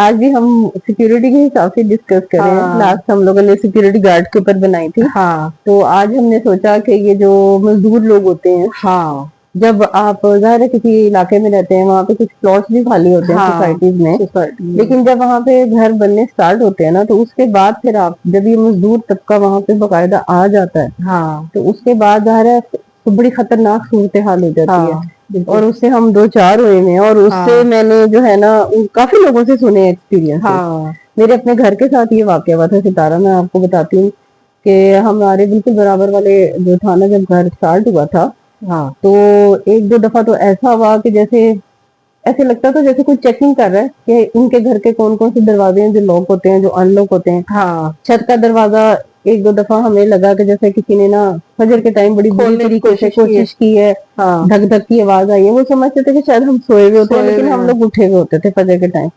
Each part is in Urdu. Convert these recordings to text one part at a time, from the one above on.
آج بھی ہم سیکیورٹی کے حساب سے ڈسکس کر رہے ہیں. ہاں لاسٹ ہم لوگوں نے سیکیورٹی گارڈ کے اوپر بنائی تھی. ہاں تو آج ہم نے سوچا کہ یہ جو مزدور لوگ ہوتے ہیں, ہاں جب آپ ظاہر ہے کسی علاقے میں رہتے ہیں وہاں پہ کچھ پلاٹس بھی خالی ہوتے ہیں ہاں سوسائٹیز میں, سوسائٹی میں. لیکن جب وہاں پہ گھر بننے سٹارٹ ہوتے ہیں نا تو اس کے بعد پھر آپ جب یہ مزدور طبقہ وہاں پہ باقاعدہ آ جاتا ہے ہاں تو اس کے بعد ظاہر ہے تو بڑی خطرناک صورتحال ہو جاتی ہے. ہاں اور بالکل. اس سے ہم دو چار ہوئے ہیں اور اس سے ہاں میں نے جو ہے نا کافی لوگوں سے سنے ایکسپیرینس. ہاں میرے اپنے گھر کے ساتھ یہ واقعہ ہوا تھا ستارہ, میں آپ کو بتاتی ہوں کہ ہمارے بالکل برابر والے جو تھا نا, جب گھر سٹارٹ ہوا تھا ہاں تو ایک دو دفعہ تو ایسا ہوا کہ جیسے ایسے لگتا تھا جیسے کوئی چیکنگ کر رہا ہے کہ ان کے گھر کے کون کون سے دروازے ہیں جو لاک ہوتے ہیں, جو ان لاک ہوتے ہیں. ہاں چھت کا دروازہ ایک دو دفعہ ہمیں لگا کہ جیسے کسی نے نا فجر کے ٹائم بڑی بری کھولنے کی طریقے سے کوشش کی ہے, ہاں دھک دھک کی آواز آئی ہے. وہ سمجھتے تھے کہ شاید ہم سوئے ہوئے ہوتے ہیں سوئے لیکن ہوئے ہم ہیں. لوگ اٹھے ہوئے ہوتے تھے فجر کے ٹائم.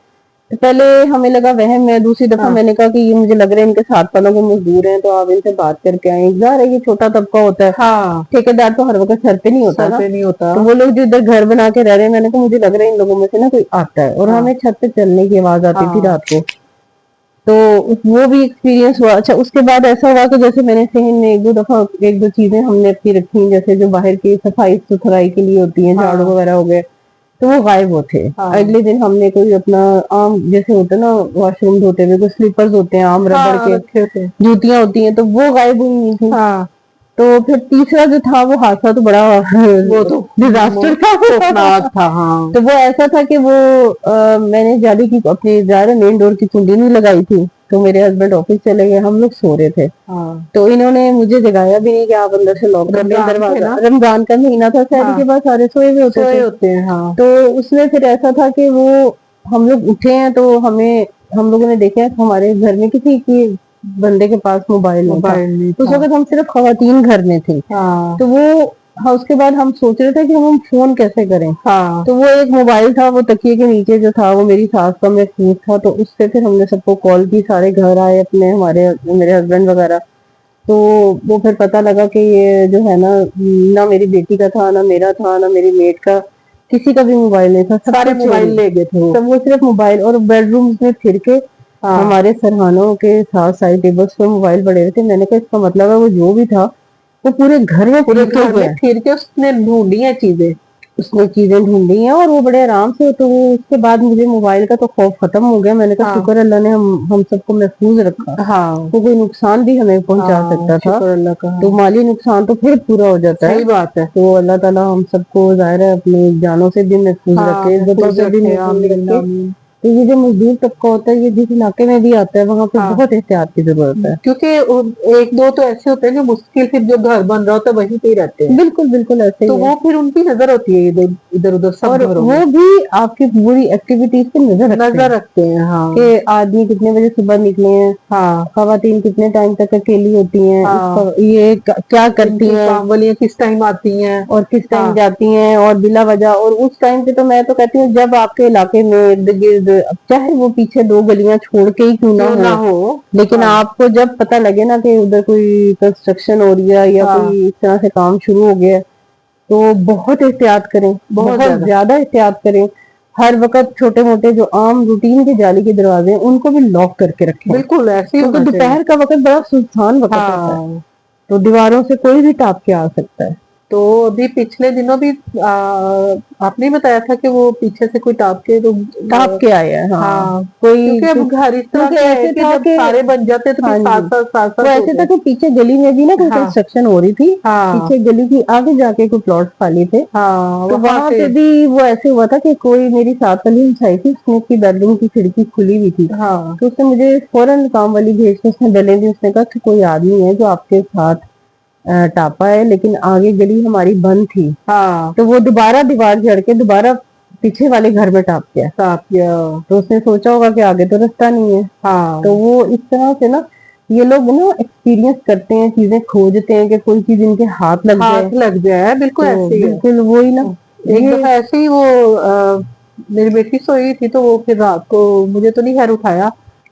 پہلے ہمیں لگا وہم ہے, دوسری دفعہ ہاں میں نے کہا کہ یہ مجھے لگ رہا ہے ان کے ساتھ والوں کو مزدور ہیں تو آپ ان سے بات کر کے آئیں. ظاہر ہے یہ چھوٹا طبقہ ہوتا ہے, ہاں ٹھیکیدار تو ہر وقت سر پہ نہیں ہوتا سر نا. پہ نہیں ہوتا. تو وہ لوگ جو ادھر گھر بنا کے رہ رہے ہیں, میں نے کہا مجھے لگ رہا ہے ان لوگوں میں سے نا کوئی آتا ہے. اور ہاں ہمیں چھت پہ چلنے کی آواز آتی تھی ہاں رات کو. تو وہ بھی ایکسپیرینس ہوا. اچھا اس کے بعد ایسا ہوا کہ جیسے میں نے صحن میں ایک دو دفعہ ایک دو چیزیں ہم نے اپنی رکھی, جیسے جو باہر کی صفائی ستھرائی کے لیے ہوتی ہیں, جھاڑو ہاں وغیرہ ہو گئے, تو وہ غائب ہوتے. ہاں اگلے دن ہم نے کوئی اپنا عام جیسے ہوتا ہے نا واش روم دھوتے ہوئے کوئی سلیپرز ہوتے ہیں عام ربڑ ہاں کے, رکھے ہوتے ہیں. جوتیاں ہوتی ہیں, تو وہ غائب ہوئی ہوئی تھی. ہاں تو پھر تیسرا جو تھا وہ حادثہ تو بڑا وہ تو ڈیزاسٹر تھا. خوفناک تھا. ہاں تو وہ ایسا تھا کہ وہ میں نے جالی کی اپنی ظاہر مین ڈور کی کنڈی نہیں لگائی تھی, تو میرے ہسبینڈ آفس چلے گئے, ہم لوگ سو رہے تھے. ہاں تو انہوں نے مجھے جگایا بھی نہیں کہ آپ اندر سے لاک کر لیں رمضان تھے دروازہ. نا. رمضان کا مہینہ تھا, شہری ہاں کے بعد سارے سوئے ہوئے ہوتے تھے. ہیں. ہاں تو اس میں پھر ایسا تھا کہ وہ ہم لوگ اٹھے ہیں تو ہم لوگوں نے دیکھا ہمارے گھر میں کسی کی بندے کے پاس موبائل نہیں تھا. نہیں اس تھا. وقت ہم صرف خواتین گھر میں تھیں. ہاں تو وہ اس کے بعد ہم سوچ رہے تھے کہ ہم فون کیسے کریں. ہاں تو وہ ایک موبائل تھا, وہ تکیے کے نیچے جو تھا وہ میری ساس کا محفوظ تھا. تو اس سے پھر ہم نے سب کو کال کی, سارے گھر آئے اپنے, ہمارے میرے ہسبینڈ وغیرہ. تو وہ پھر پتا لگا کہ یہ جو ہے نا نہ میری بیٹی کا تھا, نہ میرا تھا, نہ میری میٹ کا, کسی کا بھی موبائل نہیں تھا. سب سارے کچھ موبائل چوری. لے گئے تھے سب وہ صرف موبائل, اور بیڈ روم میں پھر کے ہاں ہمارے سرہانوں کے ساتھ سائڈ ٹیبلز پہ موبائل پڑے ہوئے تھے. میں نے کہا اس کا مطلب ہے وہ جو بھی تھا وہ پورے گھر میں پورے پھر کے گھر ہوئے میں ہیں. پھر کے اس نے ڈھونڈی ہیں چیزیں. اس نے چیزیں ڈھونڈی ہیں اور وہ بڑے آرام سے. تو اس کے بعد مجھے موبائل کا تو خوف ختم ہو گیا. میں نے کہا ہاں شکر اللہ نے ہم سب کو محفوظ رکھا. ہاں تو کوئی نقصان بھی ہمیں پہنچا ہاں سکتا تھا, شکر اللہ کا. تو ہاں مالی نقصان تو پھر پورا ہو جاتا ہے. صحیح بات ہے. تو اللہ تعالی ہم سب کو ظاہر ہے اپنی جانوں سے بھی محفوظ ہاں رکھے, عزتوں محفوظ سے بھی رکھے. محفوظ آمین رکھے. آمین. تو یہ جو مزدور طبقہ ہوتا ہے یہ جس علاقے میں بھی آتا ہے وہاں پہ ہاں بہت احتیاط کی ضرورت ہے. کیونکہ ایک دو تو ایسے ہوتے ہیں جو مشکل سے جو گھر بن رہا ہوتا ہے وہیں پہ ہی رہتے ہیں. بالکل بالکل ایسے تو ہی ہے. وہ پھر ان کی نظر ہوتی ہے ادھر ادھر اور سب گھروں وہ میں. بھی آپ کی پوری ایکٹیویٹیز پہ نظر رکھتے ہیں ہیں. ہاں کہ آدمی کتنے بجے صبح نکلے ہیں, ہاں خواتین کتنے ٹائم تک اکیلی ہوتی ہیں, ہاں یہ کیا ان کرتی کی ہیں کام والیاں کس ٹائم آتی ہیں. اور کس ہاں ٹائم جاتی ہیں, اور بلا وجہ. اور اس ٹائم پہ تو میں تو کہتی ہوں جب آپ کے علاقے میں ارد گرد چاہے وہ پیچھے دو گلیاں چھوڑ کے ہی کیوں نہ ہو, لیکن ہاں آپ کو جب پتا لگے نا کہ ادھر کوئی کنسٹرکشن ہو رہی ہے یا ہاں کوئی اس طرح سے کام شروع ہو گیا ہے تو بہت احتیاط کریں, بہت زیادہ احتیاط کریں. ہر وقت چھوٹے موٹے جو عام روٹین کے جالی کے دروازے ہیں ان کو بھی لاک کر کے رکھیں, بالکل ایسے ہی کیونکہ ہونا چاہیے. دوپہر کا وقت بڑا سنسان وقت ہوتا ہے. ہاں تو دیواروں سے کوئی بھی ٹاپ کے آ سکتا ہے. تو ابھی پچھلے دنوں بھی آپ نے بتایا تھا کہ وہ پیچھے سے کوئی ٹاپ کے ٹاپ کے آیا ہے. ہاں کوئی کیونکہ اب گھر اس طرح کیونکہ کے ہے ایسے کہ تھا جب سارے بن جاتے ہیں تو پھر ہاں جی ساتھ وہ ساتھ ایسے ہوتے تھا ہیں. کہ پیچھے گلی میں بھی نا کوئی ہاں کنسٹرکشن ہو رہی تھی, ہاں پیچھے گلی کی آگے جا کے کوئی پلاٹ خالی تھے. ہاں تو وہاں سے پہ بھی وہ ایسے ہوا تھا کہ کوئی میری ساتھ والی ہمسائے تھی, اس نے کی بیڈ روم کی کھڑکی کھلی ہوئی تھی. ہاں تو اس نے مجھے فوراً کام والی بھیج کے اس نے ڈلے دی. اس نے کہا کہ کوئی آدمی ہے جو آپ کے ساتھ ٹاپا ہے لیکن آگے گلی ہماری بند تھی, ہاں تو وہ دوبارہ دیوار جڑ کے دوبارہ پیچھے والے گھر میں ٹاپ گیا. ٹاپ کیا. تو اس نے سوچا ہوگا کہ آگے تو رستہ نہیں ہے. ہاں تو وہ اس طرح سے نا یہ لوگ نا ایکسپیرئنس کرتے ہیں, چیزیں کھوجتے ہیں کہ کوئی چیز ان کے ہاتھ لگ جائے. لگ جائے بالکل تو ایسے ہی ہے. بالکل وہی نا ایک یہ دفعہ ایسے ہی وہ میری بیٹی سوئی تھی تو وہ پھر رات کو مجھے تو نہیں خیر اٹھایا,